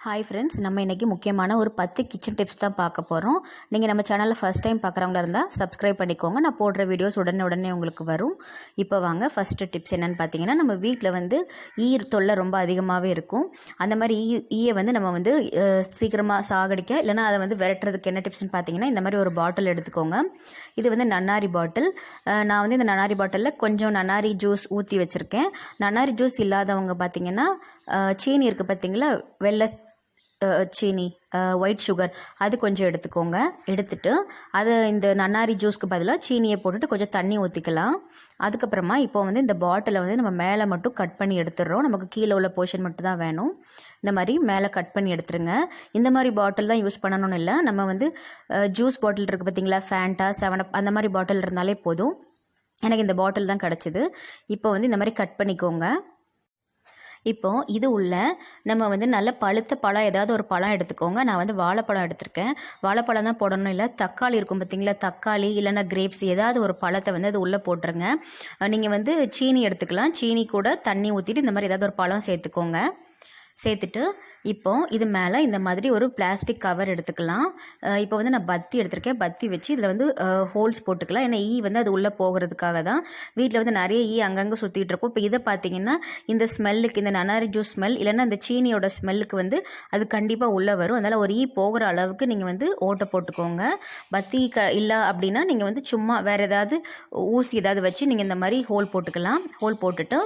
Hi friends, நம்ம இன்றைக்கி முக்கியமான ஒரு 10 கிச்சன் டிப்ஸ் தான் பார்க்க போகிறோம். நீங்கள் நம்ம சேனலில் ஃபஸ்ட் டைம் பார்க்குறவங்களா இருந்தால் சப்ஸ்கிரைப் பண்ணிக்கோங்க. நான் போடுற வீடியோஸ் உடனே உங்களுக்கு வரும். இப்போ வாங்க, ஃபஸ்ட்டு டிப்ஸ் என்னென்னு பார்த்தீங்கன்னா, நம்ம வீட்டில் வந்து தொல்லை ரொம்ப அதிகமாகவே இருக்கும். அந்த மாதிரி ஈயை வந்து நம்ம வந்து சீக்கிரமாக சாகடிக்க இல்லைனா அதை வந்து விரட்டுறதுக்கு என்ன டிப்ஸ்னு பார்த்தீங்கன்னா, இந்த மாதிரி ஒரு பாட்டில் எடுத்துக்கோங்க. இது வந்து நன்னாரி பாட்டில். நான் வந்து இந்த நன்னாரி பாட்டிலில் கொஞ்சம் நன்னாரி ஜூஸ் ஊற்றி வச்சுருக்கேன். நன்னாரி ஜூஸ் இல்லாதவங்க பார்த்தீங்கன்னா, சீனி இருக்குது பார்த்தீங்களா, வெள்ளை சீனி, ஒயிட் சுகர், அது கொஞ்சம் எடுத்துக்கோங்க. எடுத்துட்டு அதை இந்த நன்னாரி ஜூஸ்க்கு பதிலாக சீனியை போட்டுட்டு கொஞ்சம் தண்ணி ஊற்றிக்கலாம். அதுக்கப்புறமா இப்போ வந்து இந்த பாட்டிலை வந்து நம்ம மேலே மட்டும் கட் பண்ணி எடுத்துடுறோம். நமக்கு கீழே உள்ள போர்ஷன் மட்டும் தான் வேணும். இந்த மாதிரி மேலே கட் பண்ணி எடுத்துருங்க. இந்த மாதிரி பாட்டில் தான் யூஸ் பண்ணணும்னு இல்லை. நம்ம வந்து ஜூஸ் பாட்டில் இருக்குது பார்த்தீங்களா, ஃபேண்டா, 7up அந்த மாதிரி பாட்டில் இருந்தாலே போதும். எனக்கு இந்த பாட்டில் தான் கிடச்சிது. இப்போ வந்து இந்த மாதிரி கட் பண்ணிக்கோங்க. இப்போது இது உள்ள நம்ம வந்து நல்ல பழுத்த பழம், ஏதாவது ஒரு பழம் எடுத்துக்கோங்க. நான் வந்து வாழைப்பழம் எடுத்திருக்கேன். வாழைப்பழம் தான் போடணும் இல்லை, தக்காளி இருக்கும் பார்த்தீங்களா, தக்காளி இல்லைன்னா கிரேப்ஸ், ஏதாவது ஒரு பழத்தை வந்து அது உள்ளே போட்டுருங்க. நீங்கள் வந்து சீனி எடுத்துக்கலாம். சீனி கூட தண்ணி ஊற்றிட்டு இந்த மாதிரி ஏதாவது ஒரு பழம் சேர்த்துக்கோங்க. சேர்த்துட்டு இப்போது இது மேலே இந்த மாதிரி ஒரு பிளாஸ்டிக் கவர் எடுத்துக்கலாம். இப்போ வந்து நான் பத்தி எடுத்திருக்கேன். பத்தி வச்சு இதில் வந்து ஹோல்ஸ் போட்டுக்கலாம். ஏன்னா வந்து அது உள்ளே போகிறதுக்காக தான். வீட்டில் வந்து நிறைய அங்கங்கே சுற்றிட்டு இருக்கும். இப்போ இதை பார்த்தீங்கன்னா, இந்த ஸ்மெல்லுக்கு, இந்த நன்னாரி ஜூஸ் ஸ்மெல் இல்லைன்னா இந்த சீனியோட ஸ்மெல்லுக்கு வந்து அது கண்டிப்பாக உள்ளே வரும். அதனால் ஒரு போகிற அளவுக்கு நீங்கள் வந்து ஓட்டை போட்டுக்கோங்க. பத்தி இல்லை அப்படின்னா நீங்கள் வந்து சும்மா வேறு ஏதாவது ஊசி ஏதாவது வச்சு நீங்கள் இந்த மாதிரி ஹோல் போட்டுக்கலாம். ஹோல் போட்டுட்டு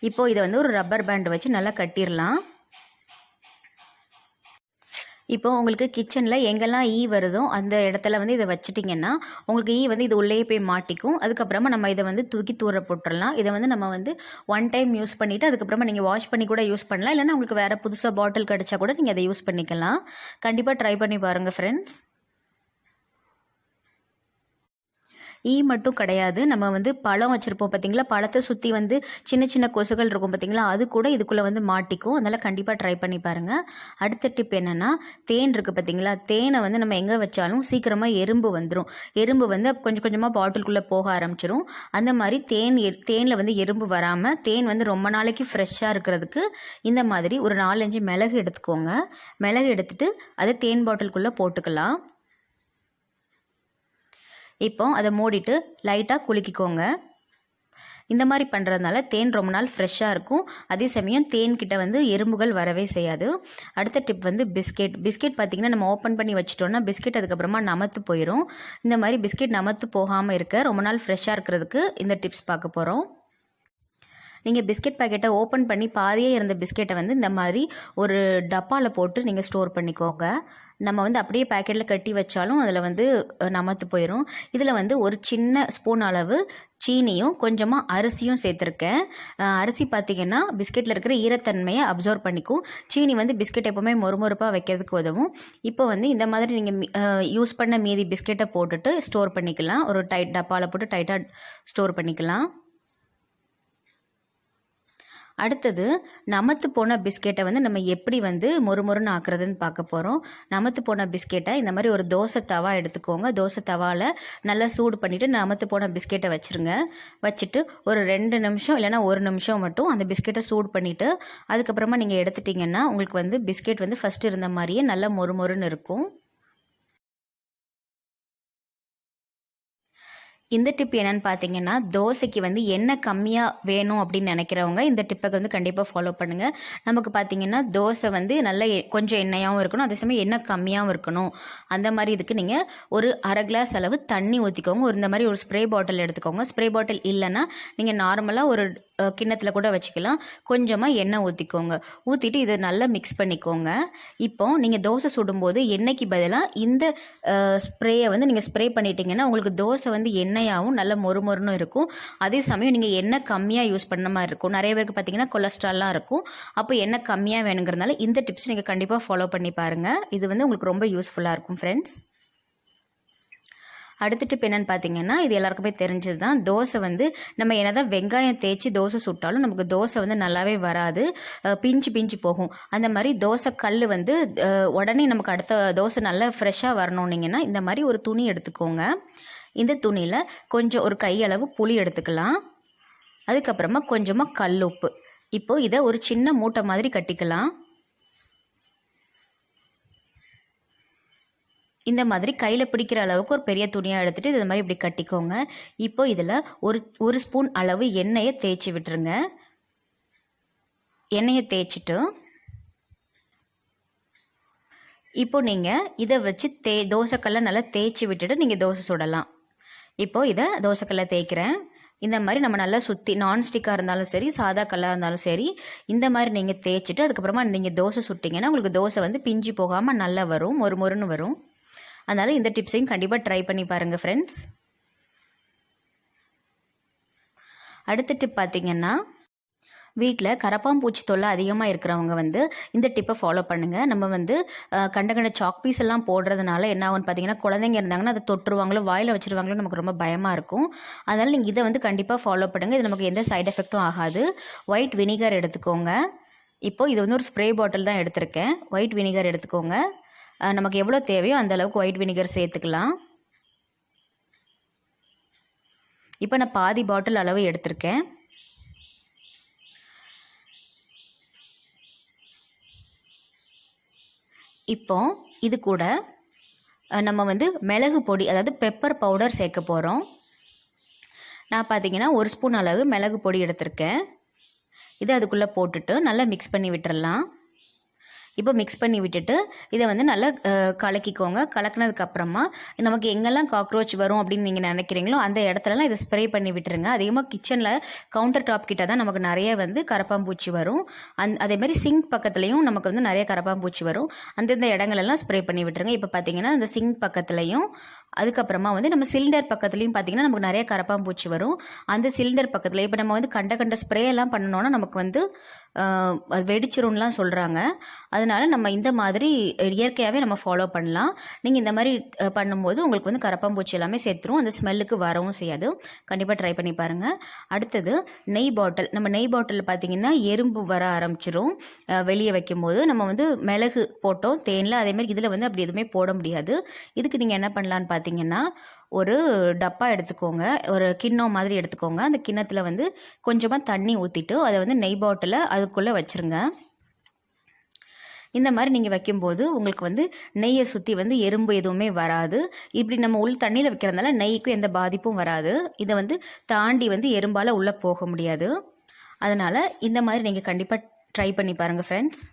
இப்போது இதை வந்து ஒரு ரப்பர் பேண்ட் வச்சு நல்லா கட்டிடலாம். இப்போ உங்களுக்கு கிச்சனில் எங்கெல்லாம் வருதோ அந்த இடத்துல வந்து இதை வச்சுட்டிங்கன்னா உங்களுக்கு வந்து இது உள்ளே போய் மாட்டிக்கும். அதுக்கப்புறமா நம்ம இதை வந்து தூக்கி தூர போட்டுடலாம். இதை வந்து நம்ம வந்து 1 டைம் யூஸ் பண்ணிவிட்டு அதுக்கப்புறமா நீங்கள் வாஷ் பண்ணி கூட யூஸ் பண்ணலாம். இல்லைன்னா உங்களுக்கு வேறு புதுசாக பாட்டில் கிடச்சா கூட நீங்கள் அதை யூஸ் பண்ணிக்கலாம். கண்டிப்பாக ட்ரை பண்ணி பாருங்கள் ஃப்ரெண்ட்ஸ். மட்டும் கிடையாது, நம்ம வந்து பழம் வச்சுருப்போம் பார்த்தீங்களா, பழத்தை சுற்றி வந்து சின்ன சின்ன கொசுகள் இருக்கும் பார்த்தீங்களா, அது கூட இதுக்குள்ளே வந்து மாட்டிக்கும். அதனால் கண்டிப்பாக ட்ரை பண்ணி பாருங்கள். அடுத்த டிப் என்னென்னா, தேன் இருக்குது பார்த்தீங்களா, தேனை வந்து நம்ம எங்கே வச்சாலும் சீக்கிரமாக எறும்பு வந்துடும். எறும்பு வந்து கொஞ்சம் கொஞ்சமாக பாட்டிலுக்குள்ளே போக ஆரம்பிச்சிடும். அந்த மாதிரி தேனில் வந்து எறும்பு வராமல் தேன் வந்து ரொம்ப நாளைக்கு ஃப்ரெஷ்ஷாக இருக்கிறதுக்கு இந்த மாதிரி ஒரு 4-5 மிளகு எடுத்துக்கோங்க. மிளகு எடுத்துகிட்டு அதை தேன் பாட்டிலுக்குள்ளே போட்டுக்கலாம். இப்போ அதை மூடிட்டு லைட்டாக குலுக்கிக்கோங்க. இந்த மாதிரி பண்ணுறதுனால தேன் ரொம்ப நாள் ஃப்ரெஷ்ஷாக இருக்கும். அதே சமயம் தேன்கிட்ட வந்து எறும்புகள் வரவே செய்யாது. அடுத்த டிப் வந்து பிஸ்கெட் பார்த்திங்கன்னா, நம்ம ஓப்பன் பண்ணி வச்சிட்டோன்னா பிஸ்கெட் அதுக்கப்புறமா நமத்து போயிடும். இந்த மாதிரி பிஸ்கெட் நமத்து போகாமல் இருக்க ரொம்ப நாள் ஃப்ரெஷ்ஷாக இருக்கிறதுக்கு இந்த டிப்ஸ் பார்க்க போகிறோம். நீங்கள் பிஸ்கெட் பேக்கெட்டை ஓப்பன் பண்ணி பாதியே இருந்த பிஸ்கெட்டை வந்து இந்த மாதிரி ஒரு டப்பாவில் போட்டு நீங்கள் ஸ்டோர் பண்ணிக்கோங்க. நம்ம வந்து அப்படியே பேக்கெட்டில் கட்டி வச்சாலும் அதில் வந்து நமத்து போயிடும். இதில் வந்து ஒரு சின்ன ஸ்பூன் அளவு சீனியும் கொஞ்சமாக அரிசியும் சேர்த்துருக்கேன். அரிசி பார்த்திங்கன்னா பிஸ்கெட்டில் இருக்கிற ஈரத்தன்மையை அப்சர்வ் பண்ணிக்கும். சீனி வந்து பிஸ்கெட் எப்போவுமே மொறுமொறுப்பாக வைக்கிறதுக்கு உதவும். இப்போ வந்து இந்த மாதிரி நீங்கள் யூஸ் பண்ண மீதி பிஸ்கெட்டை போட்டுட்டு ஸ்டோர் பண்ணிக்கலாம். ஒரு டப்பாவில் போட்டு டைட்டாக ஸ்டோர் பண்ணிக்கலாம். அடுத்தது நமத்து போன பிஸ்கெட்டை வந்து நம்ம எப்படி வந்து மொறுமொறுன்னு ஆக்குறதுன்னு பார்க்க போகிறோம். நமத்து போன பிஸ்கெட்டை இந்த மாதிரி ஒரு தோசை தவா எடுத்துக்கோங்க. தோசை தவாவில் நல்லா சூடு பண்ணிவிட்டு நமத்து போன பிஸ்கெட்டை வச்சுருங்க. வச்சுட்டு ஒரு 2 நிமிஷம் இல்லைனா 1 நிமிஷம் மட்டும் அந்த பிஸ்கெட்டை சூடு பண்ணிவிட்டு அதுக்கப்புறமா நீங்கள் எடுத்துட்டிங்கன்னா உங்களுக்கு வந்து பிஸ்கெட் வந்து ஃபஸ்ட்டு இருந்த மாதிரியே நல்லா மொறுமொறுன்னு இருக்கும். இந்த டிப் என்னென்னு பார்த்தீங்கன்னா, தோசைக்கு வந்து எண்ணெய் கம்மியாக வேணும் அப்படின்னு நினைக்கிறவங்க இந்த டிப்பை வந்து கண்டிப்பாக ஃபாலோ பண்ணுங்கள். நமக்கு பார்த்தீங்கன்னா தோசை வந்து நல்ல கொஞ்சம் எண்ணெயாகவும் இருக்கணும், அதே சமயம் எண்ணெய் கம்மியாகவும் இருக்கணும். அந்த மாதிரி இதுக்கு நீங்கள் ஒரு 1/2 கிளாஸ் அளவு தண்ணி ஊற்றிக்கோங்க. இந்த மாதிரி ஒரு ஸ்ப்ரே பாட்டில் எடுத்துக்கோங்க. ஸ்ப்ரே பாட்டில் இல்லைன்னா நீங்கள் நார்மலாக ஒரு கிண்ணத்தில் கூட வச்சுக்கலாம். கொஞ்சமாக எண்ணெய் ஊற்றிக்கோங்க. ஊற்றிட்டு இதை நல்லா மிக்ஸ் பண்ணிக்கோங்க. இப்போ நீங்கள் தோசை சுடும்போது எண்ணெய்க்கு பதிலாக இந்த ஸ்ப்ரேயை வந்து நீங்கள் ஸ்ப்ரே பண்ணிட்டீங்கன்னா உங்களுக்கு தோசை வந்து எண்ணெயாகவும் நல்ல மொறுமொறுன்னு இருக்கும். அதே சமயம் நீங்கள் எண்ணெய் கம்மியாக யூஸ் பண்ண மாதிரி இருக்கும். நிறைய பேருக்கு பார்த்தீங்கன்னா கொலஸ்ட்ரால்லாம் இருக்கும். அப்போ எண்ணெய் கம்மியாக வேணுங்கிறதுனால இந்த டிப்ஸ் நீங்கள் கண்டிப்பாக ஃபாலோ பண்ணி பாருங்கள். இது வந்து உங்களுக்கு ரொம்ப யூஸ்ஃபுல்லாக இருக்கும் ஃப்ரெண்ட்ஸ். அடுத்த டிப் என்னென்னு பார்த்தீங்கன்னா, இது எல்லாருக்குமே தெரிஞ்சது தான். தோசை வந்து நம்ம என்னதான் வெங்காயம் தேய்ச்சி தோசை சுட்டாலும் நமக்கு தோசை வந்து நல்லாவே வராது, பிஞ்சு போகும். அந்த மாதிரி தோசை கல் வந்து உடனே நமக்கு அடுத்த தோசை நல்லா ஃப்ரெஷ்ஷாக வரணுன்னீங்கன்னா இந்த மாதிரி ஒரு துணி எடுத்துக்கோங்க. இந்த துணியில் கொஞ்சம் ஒரு கையளவு புளி எடுத்துக்கலாம். அதுக்கப்புறமா கொஞ்சமாக கல் உப்பு. இப்போது இதை ஒரு சின்ன மூட்டை மாதிரி கட்டிக்கலாம். இந்த மாதிரி கையில் பிடிக்கிற அளவுக்கு ஒரு பெரிய துணியாக எடுத்துகிட்டு இந்த மாதிரி இப்படி கட்டிக்கோங்க. இப்போ இதில் ஒரு ஸ்பூன் அளவு எண்ணெயை தேய்ச்சி விட்டுருங்க. எண்ணெயை தேய்ச்சிட்டு இப்போ நீங்கள் இதை வச்சு தோசைக்கல்லை நல்லா தேய்ச்சி விட்டுட்டு நீங்கள் தோசை சுடலாம். இப்போது இதை தோசைக்கல்லை தேய்க்கிறேன். இந்த மாதிரி நம்ம நல்லா சுற்றி நான்ஸ்டிக்காக இருந்தாலும் சரி, சாதா கல்லாக இருந்தாலும் சரி, இந்த மாதிரி நீங்கள் தேய்ச்சிட்டு அதுக்கப்புறமா நீங்கள் தோசை சுட்டிங்கன்னா உங்களுக்கு தோசை வந்து பிஞ்சு போகாமல் நல்லா வரும், ஒரு மொறுன்னு வரும். அதனால் இந்த டிப்ஸையும் கண்டிப்பாக ட்ரை பண்ணி பாருங்கள் ஃப்ரெண்ட்ஸ். அடுத்த டிப் பார்த்திங்கன்னா, வீட்டில் கரப்பாம்பூச்சி தொல்லை அதிகமாக இருக்கிறவங்க வந்து இந்த டிப்பை ஃபாலோ பண்ணுங்கள். நம்ம வந்து கண்ட சாக் பீஸ் எல்லாம் போடுறதுனால என்ன ஆகும்னு பார்த்தீங்கன்னா, குழந்தைங்க இருந்தாங்கன்னா அதை தொட்டுருவாங்களோ வாயில் வச்சுருவாங்களோ நமக்கு ரொம்ப பயமாக இருக்கும். அதனால் நீங்கள் இதை வந்து கண்டிப்பாக ஃபாலோ பண்ணுங்கள். இது நமக்கு எந்த சைட் எஃபெக்ட்டும் ஆகாது. ஒயிட் வினிகர் எடுத்துக்கோங்க. இப்போது இது வந்து ஒரு ஸ்ப்ரே பாட்டில் தான் எடுத்திருக்கேன். ஒயிட் வினிகர் எடுத்துக்கோங்க. நமக்கு எவ்வளோ தேவையோ அந்த அளவுக்கு ஒயிட் வினிகர் சேர்த்துக்கலாம். இப்போ நான் பாதி பாட்டில் அளவு எடுத்திருக்கேன். இப்போ இது கூட நம்ம வந்து மிளகு பொடி, அதாவது பெப்பர் பவுடர் சேர்க்க போகிறோம். நான் பார்த்தீங்கன்னா ஒரு ஸ்பூன் அளவு மிளகு பொடி எடுத்திருக்கேன். இதை அதுக்குள்ளே போட்டுட்டு நல்லா மிக்ஸ் பண்ணி விட்டுறலாம். இப்போ மிக்ஸ் பண்ணி விட்டுட்டு இதை வந்து நல்லா கலக்கிக்கோங்க. கலக்கினதுக்கப்புறமா நமக்கு எங்கெல்லாம் காக்ரோச் வரும் அப்படின்னு நீங்கள் நினைக்கிறீங்களோ அந்த இடத்துலலாம் இதை ஸ்ப்ரே பண்ணி விட்டுருங்க. அதிகமாக கிச்சனில் கவுண்டர் டாப் கிட்ட தான் நமக்கு நிறைய வந்து கரப்பாம்பூச்சி வரும். அதேமாதிரி சிங்க் பக்கத்துலேயும் நமக்கு வந்து நிறைய கரப்பாம்பூச்சி வரும். அந்தந்த இடங்களெல்லாம் ஸ்ப்ரே பண்ணி விட்டுருங்க. இப்போ பார்த்தீங்கன்னா இந்த சிங்க் பக்கத்துலையும், அதுக்கப்புறமா வந்து நம்ம சிலிண்டர் பக்கத்துலையும் பார்த்தீங்கன்னா நமக்கு நிறைய கரப்பாம்பூச்சி வரும். அந்த சிலிண்டர் பக்கத்தில் இப்போ நம்ம வந்து கண்ட ஸ்ப்ரே எல்லாம் பண்ணணுன்னா நமக்கு வந்து அது வெடிச்சிரும்லாம் சொல்கிறாங்க. அதனால் நம்ம இந்த மாதிரி இயற்கையாகவே நம்ம ஃபாலோ பண்ணலாம். நீங்கள் இந்த மாதிரி பண்ணும்போது உங்களுக்கு வந்து கரப்பாம்பூச்சி எல்லாமே சேர்த்துரும். அந்த ஸ்மெல்லுக்கு வரவும் செய்யாது. கண்டிப்பாக ட்ரை பண்ணி பாருங்கள். அடுத்தது நெய் பாட்டில். நம்ம நெய் பாட்டிலில் பார்த்திங்கன்னா எறும்பு வர ஆரம்பிச்சிரும். வெளியே வைக்கும்போது நம்ம வந்து மிளகு போட்டோம் தேனில், அதேமாதிரி இதில் வந்து அப்படி எதுவுமே போட முடியாது. இதுக்கு நீங்கள் என்ன பண்ணலான்னு பார்த்தீங்கன்னா, ஒரு டப்பா எடுத்துக்கோங்க, ஒரு கிண்ணம் மாதிரி எடுத்துக்கோங்க. அந்த கிண்ணத்தில் வந்து கொஞ்சமாக தண்ணி ஊற்றிட்டு அதை வந்து நெய் பாட்டிலை அதுக்குள்ளே வச்சுருங்க. இந்த மாதிரி நீங்கள் வைக்கும்போது உங்களுக்கு வந்து நெய்யை சுற்றி வந்து எறும்பு எதுவுமே வராது. இப்படி நம்ம உள் தண்ணியில் வைக்கிறதுனால நெய்க்கும் எந்த பாதிப்பும் வராது. இதை வந்து தாண்டி வந்து எறும்பால் உள்ளே போக முடியாது. அதனால் இந்த மாதிரி நீங்கள் கண்டிப்பாக ட்ரை பண்ணி பாருங்கள் ஃப்ரெண்ட்ஸ்.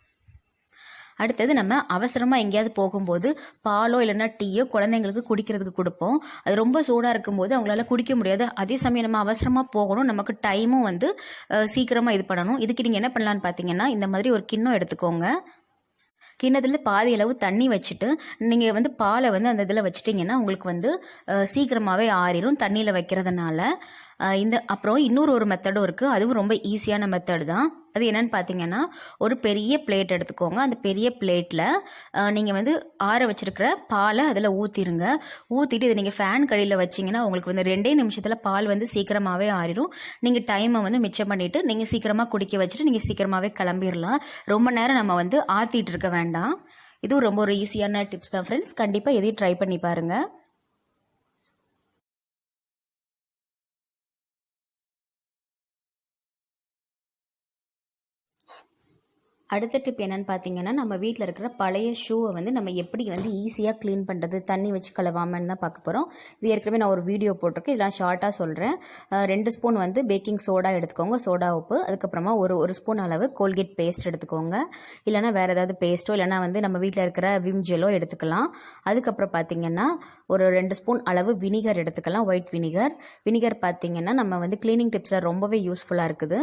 அடுத்தது நம்ம அவசரமாக எங்கேயாவது போகும்போது பாலோ இல்லைன்னா டீயோ குழந்தைங்களுக்கு குடிக்கிறதுக்கு கொடுப்போம். அது ரொம்ப சூடாக இருக்கும்போது அவங்களால குடிக்க முடியாது. அதே சமயம் நம்ம அவசரமாக போகணும், நமக்கு டைமும் வந்து சீக்கிரமாக இது பண்ணணும். இதுக்கு நீங்கள் என்ன பண்ணலான்னு பார்த்தீங்கன்னா, இந்த மாதிரி ஒரு கிண்ணம் எடுத்துக்கோங்க. கிண்ணத்தில் பாதி அளவு தண்ணி வச்சுட்டு நீங்கள் வந்து பாலை வந்து அந்த இதில் வச்சிட்டிங்கன்னா உங்களுக்கு வந்து சீக்கிரமாகவே ஆறிடும் தண்ணியில் வைக்கிறதுனால. அப்புறம் இன்னொரு மெத்தடும் இருக்குது. அதுவும் ரொம்ப ஈஸியான மெத்தட் தான். அது என்னென்னு பார்த்தீங்கன்னா, ஒரு பெரிய பிளேட் எடுத்துக்கோங்க. அந்த பெரிய பிளேட்டில் நீங்கள் வந்து ஆற வச்சுருக்கிற பாலை அதில் ஊற்றிடுங்க. ஊற்றிட்டு இதை நீங்கள் ஃபேன் கடியில் வச்சிங்கன்னா உங்களுக்கு வந்து 2 நிமிஷத்தில் பால் வந்து சீக்கிரமாகவே ஆறிடும். நீங்கள் டைமை வந்து மிச்சம் பண்ணிவிட்டு நீங்கள் சீக்கிரமாக குடிக்க வச்சுட்டு நீங்கள் சீக்கிரமாகவே கிளம்பிடலாம். ரொம்ப நேரம் நம்ம வந்து ஆற்றிட்டு இருக்க வேண்டாம். இதுவும் ரொம்ப ஒரு ஈஸியான டிப்ஸ் தான் ஃப்ரெண்ட்ஸ். கண்டிப்பாக எதையும் ட்ரை பண்ணி பாருங்கள். அடுத்த டிப் என்னென்னு பார்த்தீங்கன்னா, நம்ம வீட்டில் இருக்கிற பழைய ஷூவை வந்து நம்ம எப்படி வந்து ஈஸியாக க்ளீன் பண்ணுறது, தண்ணி வச்சு கழுவாமன்னு தான் பார்க்க போகிறோம். இது ஏற்கனவே நான் ஒரு வீடியோ போட்டிருக்கேன். இதெல்லாம் ஷார்ட்டாக சொல்கிறேன். 2 ஸ்பூன் வந்து பேக்கிங் சோடா எடுத்துக்கோங்க, சோடா உப்பு. அதுக்கப்புறமா ஒரு ஸ்பூன் அளவு கோல்கேட் பேஸ்ட் எடுத்துக்கோங்க. இல்லைனா வேறு ஏதாவது பேஸ்ட்டோ இல்லைனா வந்து நம்ம வீட்டில் இருக்கிற விம் ஜெல்லோ எடுத்துக்கலாம். அதுக்கப்புறம் பார்த்தீங்கன்னா ஒரு 2 ஸ்பூன் அளவு வினிகர் எடுத்துக்கலாம், ஒயிட் வினிகர். வினிகர் பார்த்தீங்கன்னா நம்ம வந்து க்ளீனிங் டிப்ஸில் ரொம்பவே யூஸ்ஃபுல்லாக இருக்குது.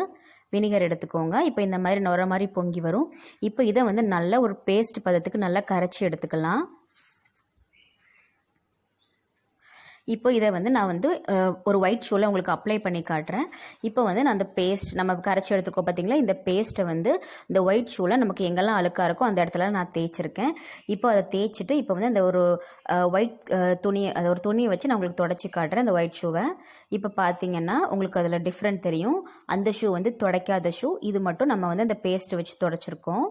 வினிகர் எடுத்துக்கோங்க. இப்போ இந்த மாதிரி நுர மாதிரி பொங்கி வரும். இப்போ இதை வந்து நல்ல ஒரு பேஸ்ட் பதத்துக்கு நல்லா கரைச்சி எடுத்துக்கலாம். இப்போ இதை வந்து நான் வந்து ஒரு ஒயிட் ஷூவில் உங்களுக்கு அப்ளை பண்ணி காட்டுறேன். இப்போ வந்து நான் அந்த பேஸ்ட் நம்ம கரைச்சி எடுத்துக்கோ பார்த்தீங்களா, இந்த பேஸ்ட்டை வந்து இந்த ஒயிட் ஷூவில் நமக்கு எங்கெல்லாம் அழுக்காக இருக்கோ அந்த இடத்துல நான் தேய்ச்சிருக்கேன். இப்போ அதை தேய்ச்சிட்டு இப்போ வந்து அந்த ஒரு ஒயிட் துணியை, அதை ஒரு துணியை வச்சு நான் உங்களுக்கு தொடச்சி காட்டுறேன் இந்த ஒயிட் ஷூவை. இப்போ பார்த்தீங்கன்னா உங்களுக்கு அதில் டிஃப்ரெண்ட் தெரியும். அந்த ஷூ வந்து துடைக்காத ஷூ, இது மட்டும் நம்ம வந்து அந்த பேஸ்ட்டை வச்சு தொடச்சிருக்கோம்.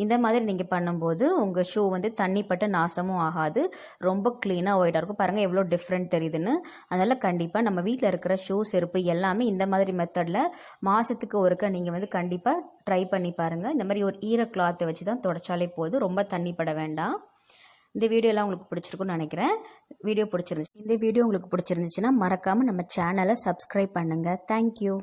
இந்த மாதிரி நீங்கள் பண்ணும்போது உங்கள் ஷூ வந்து தண்ணி பட்டு நாசமும் ஆகாது, ரொம்ப க்ளீனாக ஒயிட்டாக இருக்கும். பாருங்கள் எவ்வளோ டிஃப்ரெண்ட் தெரியுதுன்னு. அதனால் கண்டிப்பாக நம்ம வீட்டில் இருக்கிற ஷூ, செருப்பு எல்லாமே இந்த மாதிரி மெத்தடில் மாதத்துக்கு ஒருக்க நீங்கள் வந்து கண்டிப்பாக ட்ரை பண்ணி பாருங்கள். இந்த மாதிரி ஒரு ஈர கிளாத்தை வச்சு தான் தொடச்சாலே போதும், ரொம்ப தண்ணி பட வேண்டாம். இந்த வீடியோலாம் உங்களுக்கு பிடிச்சிருக்குன்னு நினைக்கிறேன். இந்த வீடியோ உங்களுக்கு பிடிச்சிருந்துச்சுன்னா மறக்காமல் நம்ம சேனலை சப்ஸ்கிரைப் பண்ணுங்கள். தேங்க்யூ.